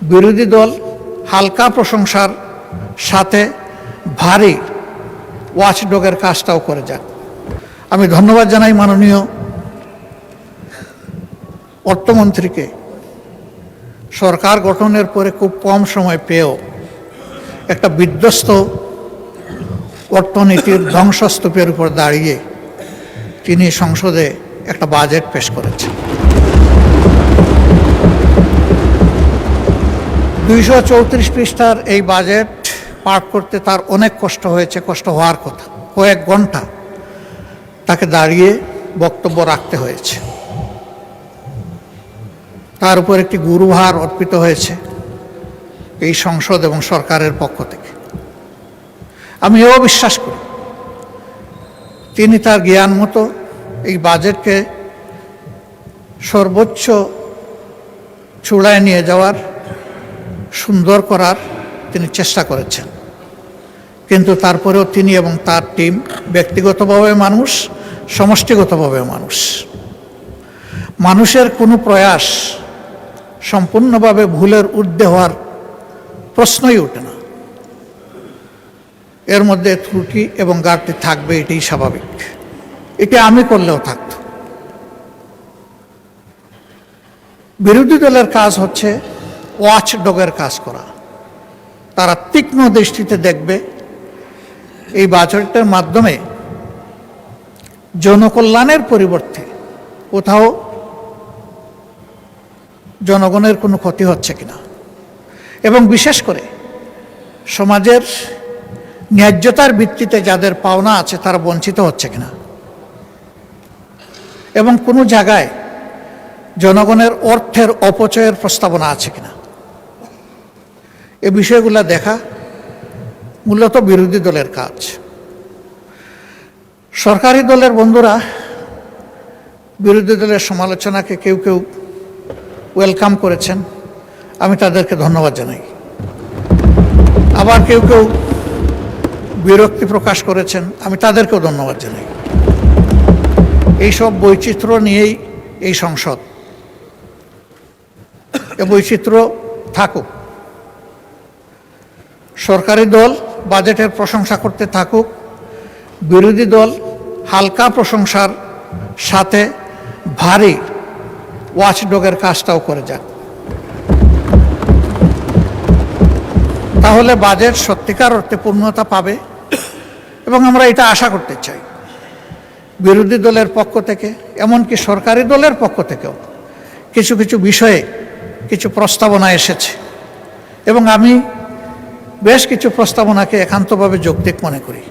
বিরোধী দল হালকা প্রশংসার সাথে ভারী ওয়াচডগের কাজটাও করে যাক। আমি ধন্যবাদ জানাই মাননীয় অর্থমন্ত্রীকে, সরকার গঠনের পরে খুব কম সময় পেয়েও একটা বিধ্বস্ত অর্থনীতির ধ্বংসস্তূপের উপর দাঁড়িয়ে তিনি সংসদে একটা বাজেট পেশ করেছেন। 234 পৃষ্ঠার এই বাজেট পাঠ করতে তার অনেক কষ্ট হয়েছে, কষ্ট হওয়ার কথা। কয়েক ঘন্টা তাকে দাঁড়িয়ে বক্তব্য রাখতে হয়েছে। তার উপর একটি গুরুভার অর্পিত হয়েছে এই সংসদ এবং সরকারের পক্ষ থেকে। আমি এও বিশ্বাস করি তিনি তার জ্ঞান মতো এই বাজেটকে সর্বোচ্চ চূড়ায় নিয়ে যাওয়ার, সুন্দর করার তিনি চেষ্টা করেছেন। কিন্তু তারপরেও তিনি এবং তার টিম ব্যক্তিগতভাবে মানুষ, সমষ্টিগতভাবে মানুষ। মানুষের কোনো প্রয়াস সম্পূর্ণভাবে ভুলের ঊর্ধ্বে হওয়ার প্রশ্নই ওঠে না। এর মধ্যে ত্রুটি এবং ঘাটতি থাকবে, এটাই স্বাভাবিক। এটা আমি করলেও থাকত। বিরোধী দলের কাজ হচ্ছে ওয়াচডগের কাজ করা। তারা তীক্ষ্ণ দৃষ্টিতে দেখবে এই বাজেটের মাধ্যমে জনকল্যাণের পরিবর্তে কোথাও জনগণের কোনো ক্ষতি হচ্ছে কিনা, এবং বিশেষ করে সমাজের ন্যায্যতার ভিত্তিতে যাদের পাওনা আছে তারা বঞ্চিত হচ্ছে কিনা, এবং কোনো জায়গায় জনগণের অর্থের অপচয়ের প্রস্তাবনা আছে কিনা, এই বিষয়গুলো দেখা মূলত বিরোধী দলের কাজ। সরকারি দলের বন্ধুরা বিরোধী দলের সমালোচনাকে কেউ কেউ ওয়েলকাম করেছেন, আমি তাদেরকে ধন্যবাদ জানাই। আবার কেউ কেউ বিরক্তি প্রকাশ করেছেন, আমি তাদেরকেও ধন্যবাদ জানাই। এইসব বৈচিত্র্য নিয়েই এই সংসদ, এ বৈচিত্র্য থাকুক। সরকারি দল বাজেটের প্রশংসা করতে থাকুক, বিরোধী দল হালকা প্রশংসার সাথে ভারী ওয়াচডগের কাজটাও করে যাক। তাহলে বাজেট সত্যিকার অর্থে পূর্ণতা পাবে, এবং আমরা এটা আশা করতে চাই। বিরোধী দলের পক্ষ থেকে, এমনকি সরকারি দলের পক্ষ থেকেও কিছু কিছু বিষয়ে কিছু প্রস্তাবনা এসেছে, এবং আমি বেশ কিছু প্রস্তাবনাকে একান্তভাবে যৌক্তিক মনে করি।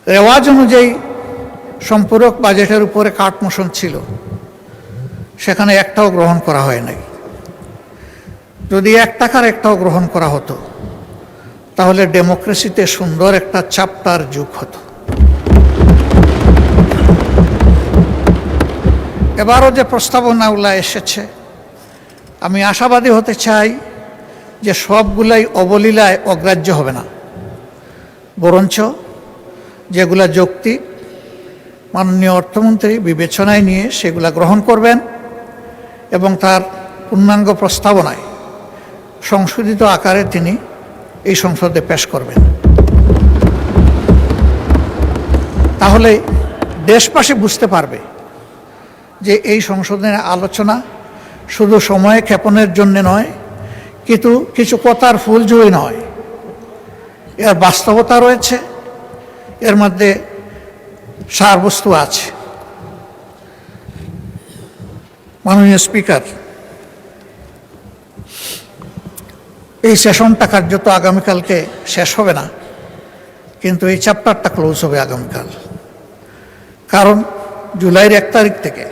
রেওয়াজ অনুযায়ী সম্পূরক বাজেটের উপরে কাট মোশন ছিল, সেখানে একটাও গ্রহণ করা হয় নাই। যদি 1 টাকার একটাও গ্রহণ করা হতো তাহলে ডেমোক্রেসিতে সুন্দর একটা চ্যাপ্টার যোগ হতো। এবারও যে প্রস্তাবনাগুলো এসেছে, আমি আশাবাদী হতে চাই যে সবগুলাই অবলীলায় অগ্রাহ্য হবে না, বরঞ্চ যেগুলা যৌক্তিক মাননীয় অর্থমন্ত্রী বিবেচনায় নিয়ে সেগুলা গ্রহণ করবেন, এবং তার পূর্ণাঙ্গ প্রস্তাবনায় সংশোধিত আকারে তিনি এই সংসদে পেশ করবেন। তাহলে দেশবাসী বুঝতে পারবে যে এই সংশোধনের আলোচনা শুধু সময় ক্ষেপণের জন্য নয়, কিন্তু কিছু কথার ফুলঝুরি নয়, এর বাস্তবতা রয়েছে, এর মধ্যে সারবস্তু আছে। মাননীয় স্পিকার, এই সেশনটা কার্যত আগামীকালকে শেষ হবে না, কিন্তু এই চ্যাপ্টারটা ক্লোজ হবে আগামীকাল। কারণ জুলাইয়ের 1 তারিখ থেকে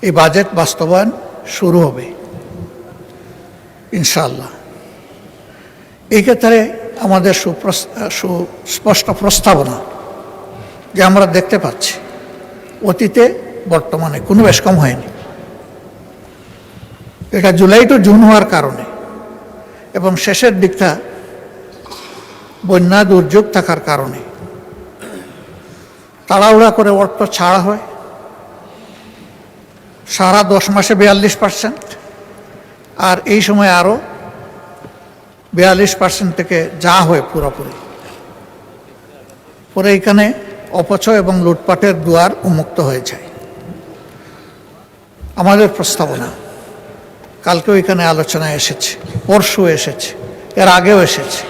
এই বাজেট বাস্তবায়ন শুরু হবে ইনশাআল্লাহ। এই ক্ষেত্রে আমাদের সুস্পষ্ট প্রস্তাবনা যে আমরা দেখতে পাচ্ছি অতীতে বর্তমানে কোনো বেশ কম হয়নি। এটা জুলাই টু জুন হওয়ার কারণে এবং শেষের দিকটা বন্যা দুর্যোগ থাকার কারণে তাড়াহুড়া করে অর্থ ছাড়া হয় সারা 10 মাসে 42%, আর এই সময় আরও 42% থেকে যা হয় পুরোপুরি। পরে এখানে অপচয় এবং লুটপাটের দুয়ার উন্মুক্ত হয়ে যায়। আমাদের প্রস্তাবনা কালকেও এখানে আলোচনায় এসেছে, পরশু এসেছে, এর আগেও এসেছে।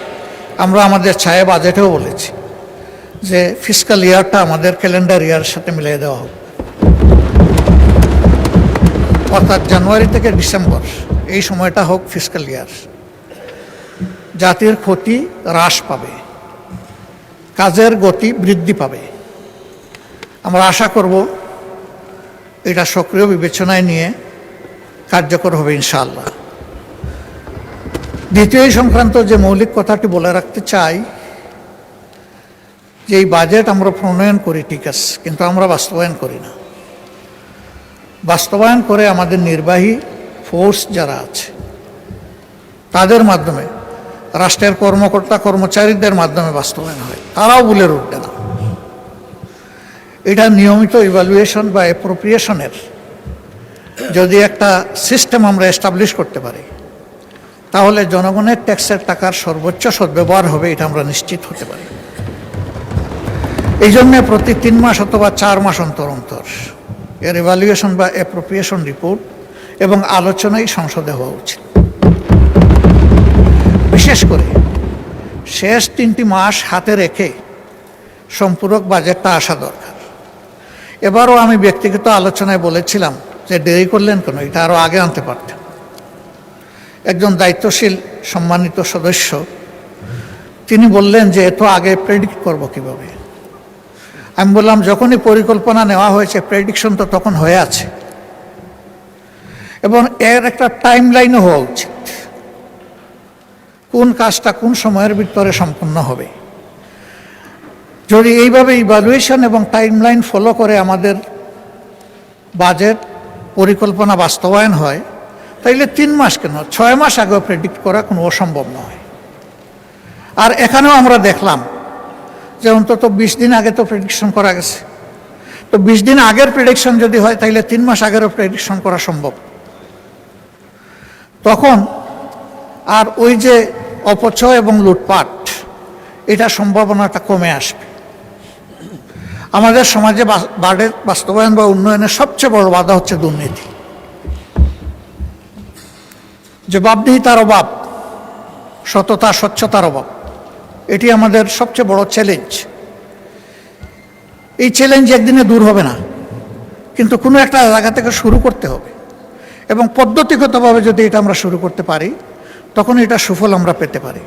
আমরা আমাদের ছায়া বাজেটেও বলেছি যে ফিসকাল ইয়ারটা আমাদের ক্যালেন্ডার ইয়ারের সাথে মিলিয়ে দেওয়া হোক, অর্থাৎ জানুয়ারি থেকে ডিসেম্বর এই সময়টা হোক ফিসকাল ইয়ার। জাতির ক্ষতি হ্রাস পাবে, কাজের গতি বৃদ্ধি পাবে। আমরা আশা করব এটা সক্রিয় বিবেচনায় নিয়ে কার্যকর হবে ইনশাআল্লাহ। দ্বিতীয় সংক্রান্ত যে মৌলিক কথাটি বলে রাখতে চাই যে এই বাজেট আমরা প্রণয়ন করি ঠিক আছে, কিন্তু আমরা বাস্তবায়ন করি না। বাস্তবায়ন করে আমাদের নির্বাহী ফোর্স যারা আছে তাদের মাধ্যমে, রাষ্ট্রের কর্মকর্তা কর্মচারীদের মাধ্যমে বাস্তবায়ন হয়, তারাও ভুলে উঠবে না। এটা নিয়মিত ইভ্যালুয়েশন বা অ্যাপ্রোপ্রিয়েশনের যদি একটা সিস্টেম আমরা এস্টাবলিশ করতে পারি, তাহলে জনগণের ট্যাক্সের টাকার সর্বোচ্চ সদ্ব্যবহার হবে, এটা আমরা নিশ্চিত হতে পারি। এই জন্যে প্রতি 3 মাস অথবা 4 মাস অন্তর অন্তর এর ইভ্যালুয়েশন বা অ্যাপ্রোপ্রিয়েশন রিপোর্ট এবং আলোচনাই সংসদে হওয়া উচিত। বিশেষ করে শেষ 3টি মাস হাতে রেখে সম্পূরক বাজেটটা আসা দরকার। এবারও আমি ব্যক্তিগত আলোচনায় বলেছিলাম যে দেরি করলেন কেন, এটা আরও আগে আনতে পারতেন। একজন দায়িত্বশীল সম্মানিত সদস্য তিনি বললেন যে এত আগে প্রেডিক্ট করব কিভাবে। আমি বললাম যখনই পরিকল্পনা নেওয়া হয়েছে প্রেডিকশন তো তখন হয়ে আছে, এবং এর একটা টাইম লাইনও হওয়া উচিত, কোন কাজটা কোন সময়ের ভিতরে সম্পন্ন হবে। যদি এইভাবে ইভ্যালুয়েশন এবং টাইম লাইন ফলো করে আমাদের বাজেট পরিকল্পনা বাস্তবায়ন হয়, তাইলে 3 মাস কেন 6 মাস আগেও প্রেডিক্ট করা কোনো অসম্ভব নয়। আর এখানেও আমরা দেখলাম যে অন্তত 20 দিন আগে তো প্রেডিকশন করা গেছে। তো 20 দিন আগের প্রেডিকশন যদি হয় তাইলে 3 মাস আগেরও প্রেডিকশন করা সম্ভব। তখন আর ওই যে অপচয় এবং লুটপাট, এটা সম্ভাবনাটা কমে আসবে। আমাদের সমাজে বাজেট বাস্তবায়ন বা উন্নয়নের সবচেয়ে বড় বাধা হচ্ছে দুর্নীতি, জবাবদিহিতার অভাব, সততা স্বচ্ছতার অভাব। এটি আমাদের সবচেয়ে বড় চ্যালেঞ্জ। এই চ্যালেঞ্জ একদিনে দূর হবে না, কিন্তু কোনো একটা জায়গা থেকে শুরু করতে হবে, এবং পদ্ধতিগতভাবে যদি এটা আমরা শুরু করতে পারি তখন এটা সুফল আমরা পেতে পারি।